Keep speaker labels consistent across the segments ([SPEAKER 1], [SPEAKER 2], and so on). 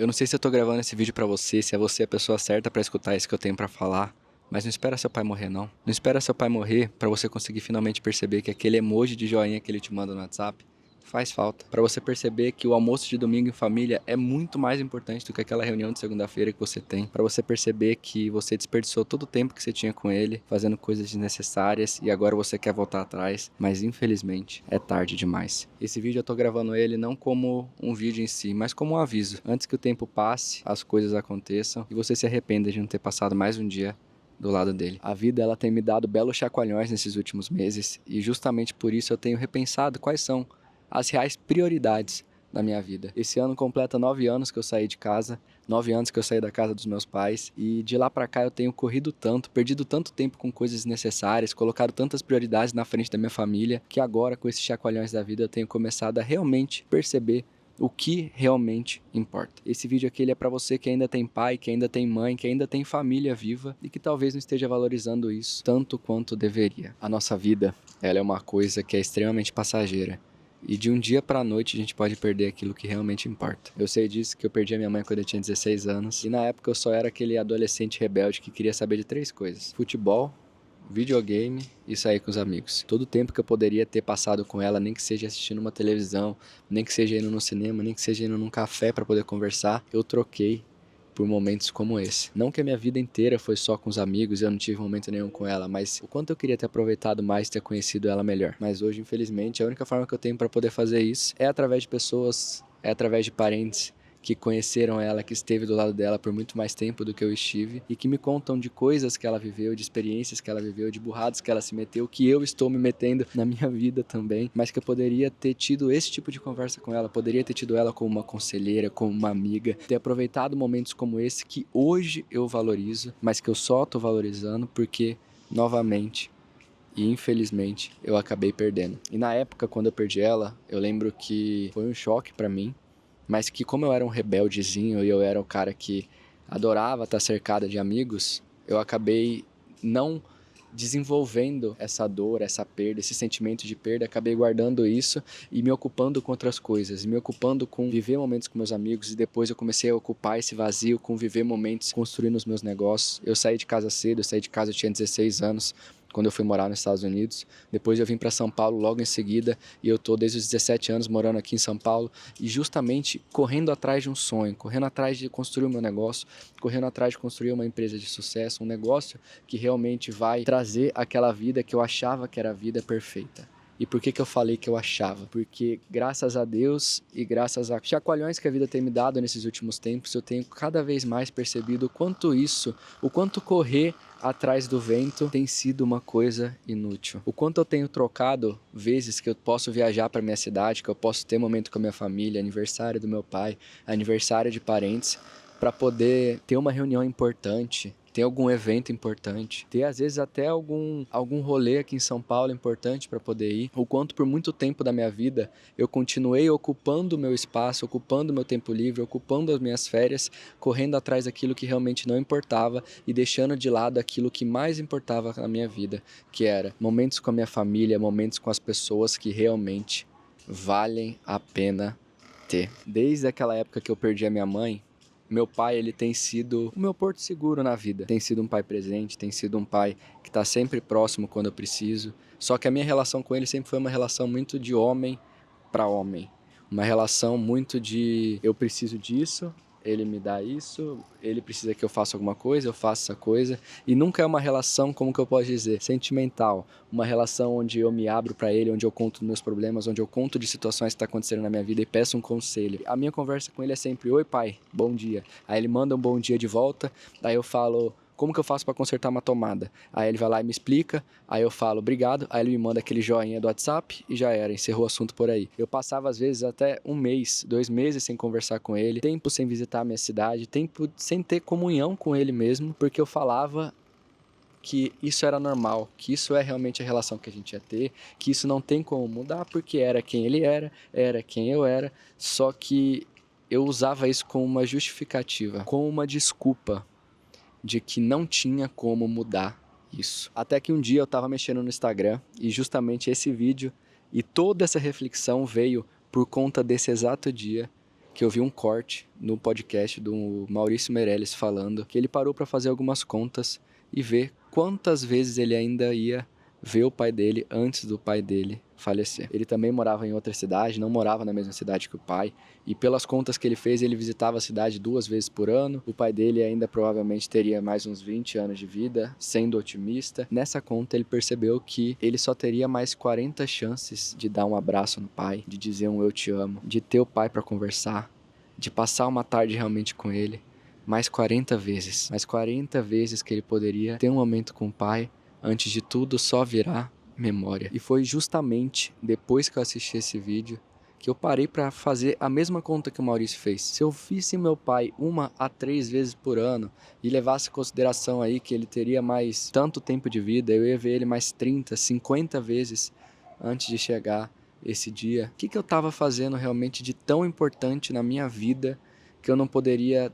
[SPEAKER 1] Eu não sei se eu tô gravando esse vídeo pra você, se é você a pessoa certa pra escutar isso que eu tenho pra falar, mas não espera seu pai morrer, não. Não espera seu pai morrer pra você conseguir finalmente perceber que aquele emoji de joinha que ele te manda no WhatsApp faz falta. Pra você perceber que o almoço de domingo em família é muito mais importante do que aquela reunião de segunda-feira que você tem. Pra você perceber que você desperdiçou todo o tempo que você tinha com ele, fazendo coisas desnecessárias e agora você quer voltar atrás, mas infelizmente é tarde demais. Esse vídeo eu tô gravando ele não como um vídeo em si, mas como um aviso. Antes que o tempo passe, as coisas aconteçam e você se arrependa de não ter passado mais um dia do lado dele. A vida ela tem me dado belos chacoalhões nesses últimos meses e justamente por isso eu tenho repensado quais são as reais prioridades da minha vida. Esse ano completa 9 anos que eu saí de casa, 9 anos que eu saí da casa dos meus pais e de lá pra cá eu tenho corrido tanto, perdido tanto tempo com coisas desnecessárias, colocado tantas prioridades na frente da minha família, que agora com esses chacoalhões da vida eu tenho começado a realmente perceber o que realmente importa. Esse vídeo aqui ele é para você que ainda tem pai, que ainda tem mãe, que ainda tem família viva e que talvez não esteja valorizando isso tanto quanto deveria. A nossa vida, ela é uma coisa que é extremamente passageira. E de um dia pra noite a gente pode perder aquilo que realmente importa. Eu sei disso que eu perdi a minha mãe quando eu tinha 16 anos. E na época eu só era aquele adolescente rebelde que queria saber de 3 coisas: futebol, videogame e sair com os amigos. Todo o tempo que eu poderia ter passado com ela, nem que seja assistindo uma televisão, nem que seja indo no cinema, nem que seja indo num café para poder conversar, eu troquei por momentos como esse. Não que a minha vida inteira foi só com os amigos e eu não tive momento nenhum com ela, mas o quanto eu queria ter aproveitado mais, ter conhecido ela melhor. Mas hoje, infelizmente, a única forma que eu tenho para poder fazer isso é através de pessoas, é através de parentes que conheceram ela, que esteve do lado dela por muito mais tempo do que eu estive e que me contam de coisas que ela viveu, de experiências que ela viveu, de burradas que ela se meteu, que eu estou me metendo na minha vida também, mas que eu poderia ter tido esse tipo de conversa com ela, poderia ter tido ela como uma conselheira, como uma amiga, ter aproveitado momentos como esse que hoje eu valorizo, mas que eu só tô valorizando porque, novamente, e infelizmente eu acabei perdendo. E na época, quando eu perdi ela, eu lembro que foi um choque pra mim, mas que como eu era um rebeldezinho e eu era o cara que adorava estar cercado de amigos, eu acabei não desenvolvendo essa dor, essa perda, esse sentimento de perda, acabei guardando isso e me ocupando com outras coisas, me ocupando com viver momentos com meus amigos e depois eu comecei a ocupar esse vazio com viver momentos construindo os meus negócios. Eu saí de casa cedo, eu saí de casa, eu tinha 16 anos, quando eu fui morar nos Estados Unidos. Depois eu vim para São Paulo logo em seguida e eu tô desde os 17 anos morando aqui em São Paulo e justamente correndo atrás de um sonho, correndo atrás de construir o meu negócio, correndo atrás de construir uma empresa de sucesso, um negócio que realmente vai trazer aquela vida que eu achava que era a vida perfeita. E por que eu falei que eu achava? Porque graças a Deus e graças a chacoalhões que a vida tem me dado nesses últimos tempos, eu tenho cada vez mais percebido o quanto correr atrás do vento tem sido uma coisa inútil. O quanto eu tenho trocado vezes que eu posso viajar para minha cidade, que eu posso ter momento com a minha família, aniversário do meu pai, aniversário de parentes, para poder ter uma reunião importante, ter algum evento importante, ter às vezes até algum rolê aqui em São Paulo importante para poder ir. O quanto por muito tempo da minha vida eu continuei ocupando o meu espaço, ocupando o meu tempo livre, ocupando as minhas férias, correndo atrás daquilo que realmente não importava e deixando de lado aquilo que mais importava na minha vida, que era momentos com a minha família, momentos com as pessoas que realmente valem a pena ter. Desde aquela época que eu perdi a minha mãe, meu pai, ele tem sido o meu porto seguro na vida. Tem sido um pai presente, tem sido um pai que está sempre próximo quando eu preciso. Só que a minha relação com ele sempre foi uma relação muito de homem para homem. Uma relação muito de eu preciso disso, ele me dá isso, ele precisa que eu faça alguma coisa, eu faço essa coisa. E nunca é uma relação, como que eu posso dizer, sentimental. Uma relação onde eu me abro para ele, onde eu conto dos meus problemas, onde eu conto de situações que estão acontecendo na minha vida e peço um conselho. A minha conversa com ele é sempre: oi pai, bom dia. Aí ele manda um bom dia de volta, daí eu falo: como que eu faço para consertar uma tomada? Aí ele vai lá e me explica, aí eu falo obrigado, aí ele me manda aquele joinha do WhatsApp e já era, encerrou o assunto por aí. Eu passava às vezes até 1 mês, 2 meses sem conversar com ele, tempo sem visitar a minha cidade, tempo sem ter comunhão com ele mesmo, porque eu falava que isso era normal, que isso é realmente a relação que a gente ia ter, que isso não tem como mudar porque era quem ele era quem eu era, só que eu usava isso como uma justificativa, como uma desculpa de que não tinha como mudar isso. Até que um dia eu estava mexendo no Instagram e justamente esse vídeo e toda essa reflexão veio por conta desse exato dia que eu vi um corte no podcast do Maurício Meirelles falando que ele parou para fazer algumas contas e ver quantas vezes ele ainda ia ver o pai dele antes do pai dele falecer. Ele também morava em outra cidade, não morava na mesma cidade que o pai, e pelas contas que ele fez, ele visitava a cidade 2 vezes por ano. O pai dele ainda provavelmente teria mais uns 20 anos de vida, sendo otimista. Nessa conta, ele percebeu que ele só teria mais 40 chances de dar um abraço no pai, de dizer um eu te amo, de ter o pai para conversar, de passar uma tarde realmente com ele, mais 40 vezes. Mais 40 vezes que ele poderia ter um momento com o pai. Antes de tudo, só virar memória. E foi justamente depois que eu assisti esse vídeo que eu parei para fazer a mesma conta que o Maurício fez. Se eu visse meu pai 1 a 3 vezes por ano e levasse em consideração aí que ele teria mais tanto tempo de vida, eu ia ver ele mais 30, 50 vezes antes de chegar esse dia. O que eu estava fazendo realmente de tão importante na minha vida que eu não poderia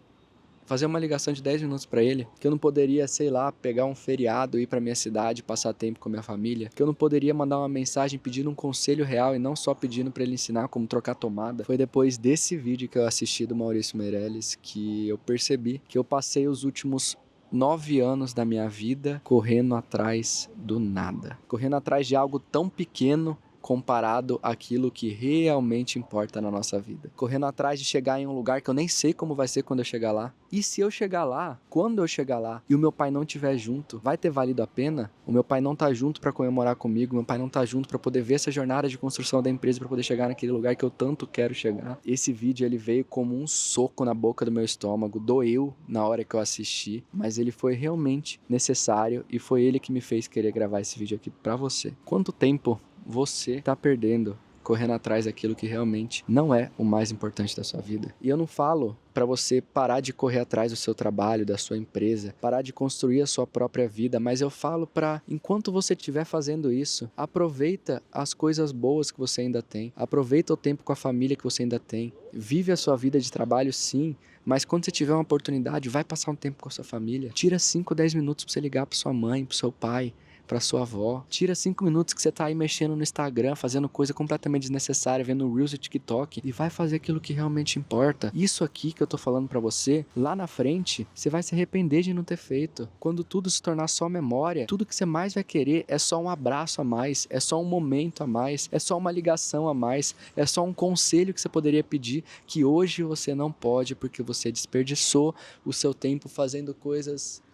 [SPEAKER 1] fazer uma ligação de 10 minutos para ele, que eu não poderia, sei lá, pegar um feriado, ir para minha cidade, passar tempo com a minha família, que eu não poderia mandar uma mensagem pedindo um conselho real e não só pedindo para ele ensinar como trocar tomada. Foi depois desse vídeo que eu assisti do Maurício Meirelles que eu percebi que eu passei os últimos 9 anos da minha vida correndo atrás do nada, correndo atrás de algo tão pequeno comparado àquilo que realmente importa na nossa vida. Correndo atrás de chegar em um lugar que eu nem sei como vai ser quando eu chegar lá. E se eu chegar lá, quando eu chegar lá, e o meu pai não estiver junto, vai ter valido a pena? O meu pai não tá junto para comemorar comigo, o meu pai não tá junto para poder ver essa jornada de construção da empresa, para poder chegar naquele lugar que eu tanto quero chegar. Esse vídeo, ele veio como um soco na boca do meu estômago, doeu na hora que eu assisti, mas ele foi realmente necessário e foi ele que me fez querer gravar esse vídeo aqui para você. Quanto tempo você está perdendo correndo atrás daquilo que realmente não é o mais importante da sua vida? E eu não falo para você parar de correr atrás do seu trabalho, da sua empresa, parar de construir a sua própria vida, mas eu falo para, enquanto você estiver fazendo isso, aproveita as coisas boas que você ainda tem, aproveita o tempo com a família que você ainda tem, vive a sua vida de trabalho sim, mas quando você tiver uma oportunidade, vai passar um tempo com a sua família, tira 5, 10 minutos para você ligar para sua mãe, para seu pai, para sua avó. Tira 5 minutos que você tá aí mexendo no Instagram, fazendo coisa completamente desnecessária, vendo Reels e TikTok, e vai fazer aquilo que realmente importa. Isso aqui que eu tô falando para você, lá na frente, você vai se arrepender de não ter feito. Quando tudo se tornar só memória, tudo que você mais vai querer é só um abraço a mais, é só um momento a mais, é só uma ligação a mais, é só um conselho que você poderia pedir que hoje você não pode porque você desperdiçou o seu tempo fazendo coisas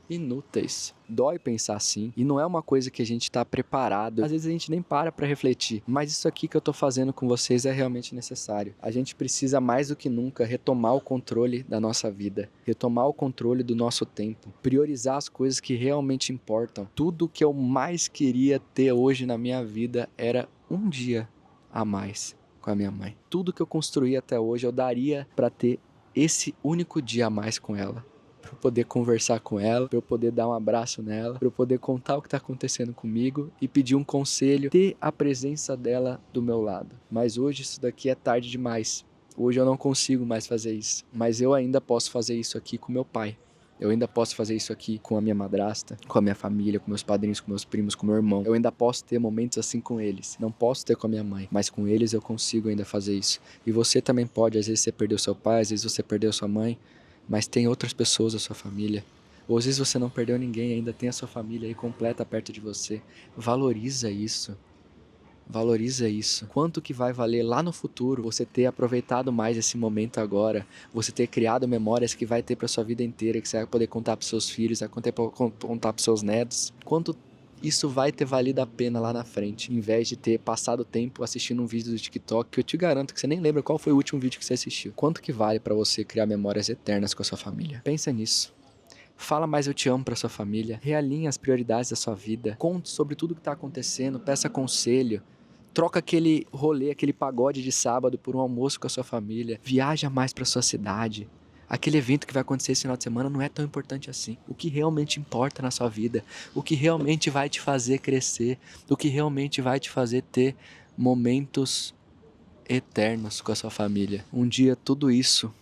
[SPEAKER 1] inúteis. Dói pensar assim, e não é uma coisa que a gente está preparado. Às vezes a gente nem para refletir, mas isso aqui que eu tô fazendo com vocês é realmente necessário. A gente precisa mais do que nunca retomar o controle da nossa vida, retomar o controle do nosso tempo, priorizar as coisas que realmente importam. Tudo que eu mais queria ter hoje na minha vida era um dia a mais com a minha mãe. Tudo que eu construí até hoje eu daria para ter esse único dia a mais com ela, para eu poder conversar com ela, para eu poder dar um abraço nela, para eu poder contar o que está acontecendo comigo e pedir um conselho, ter a presença dela do meu lado. Mas hoje isso daqui é tarde demais. Hoje eu não consigo mais fazer isso. Mas eu ainda posso fazer isso aqui com meu pai. Eu ainda posso fazer isso aqui com a minha madrasta, com a minha família, com meus padrinhos, com meus primos, com meu irmão. Eu ainda posso ter momentos assim com eles. Não posso ter com a minha mãe, mas com eles eu consigo ainda fazer isso. E você também pode. Às vezes você perdeu seu pai, às vezes você perdeu sua mãe, mas tem outras pessoas da sua família. Ou às vezes você não perdeu ninguém, ainda tem a sua família aí completa perto de você. Valoriza isso. Valoriza isso. Quanto que vai valer lá no futuro você ter aproveitado mais esse momento agora, você ter criado memórias que vai ter para sua vida inteira, que você vai poder contar para seus filhos, vai contar para seus netos. Quanto isso vai ter valido a pena lá na frente, em vez de ter passado tempo assistindo um vídeo do TikTok, que eu te garanto que você nem lembra qual foi o último vídeo que você assistiu. Quanto que vale para você criar memórias eternas com a sua família? Pensa nisso. Fala mais eu te amo para sua família. Realinhe as prioridades da sua vida. Conte sobre tudo que está acontecendo. Peça conselho. Troca aquele rolê, aquele pagode de sábado por um almoço com a sua família. Viaja mais para sua cidade. Aquele evento que vai acontecer esse final de semana não é tão importante assim. O que realmente importa na sua vida, o que realmente vai te fazer crescer, o que realmente vai te fazer ter momentos eternos com a sua família. Um dia tudo isso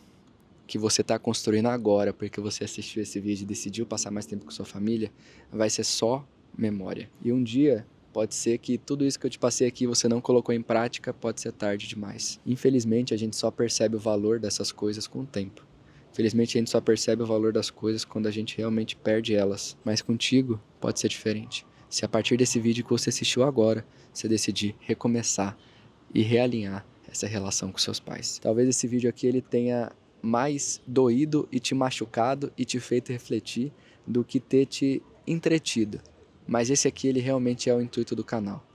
[SPEAKER 1] que você está construindo agora, porque você assistiu esse vídeo e decidiu passar mais tempo com sua família, vai ser só memória. E um dia Pode ser que tudo isso que eu te passei aqui você não colocou em prática, pode ser tarde demais. Infelizmente, a gente só percebe o valor dessas coisas com o tempo. Infelizmente, a gente só percebe o valor das coisas quando a gente realmente perde elas. Mas contigo, pode ser diferente. Se a partir desse vídeo que você assistiu agora, você decidir recomeçar e realinhar essa relação com seus pais. Talvez esse vídeo aqui ele tenha mais doído e te machucado e te feito refletir do que ter te entretido. Mas esse aqui ele realmente é o intuito do canal.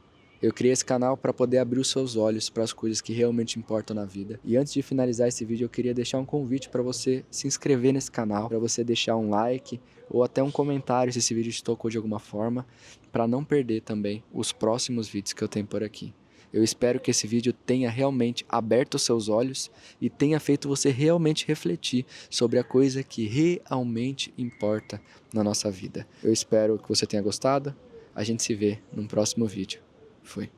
[SPEAKER 1] Eu criei esse canal para poder abrir os seus olhos para as coisas que realmente importam na vida. E antes de finalizar esse vídeo, eu queria deixar um convite para você se inscrever nesse canal, para você deixar um like ou até um comentário se esse vídeo te tocou de alguma forma, para não perder também os próximos vídeos que eu tenho por aqui. Eu espero que esse vídeo tenha realmente aberto os seus olhos e tenha feito você realmente refletir sobre a coisa que realmente importa na nossa vida. Eu espero que você tenha gostado. A gente se vê num próximo vídeo. Fui.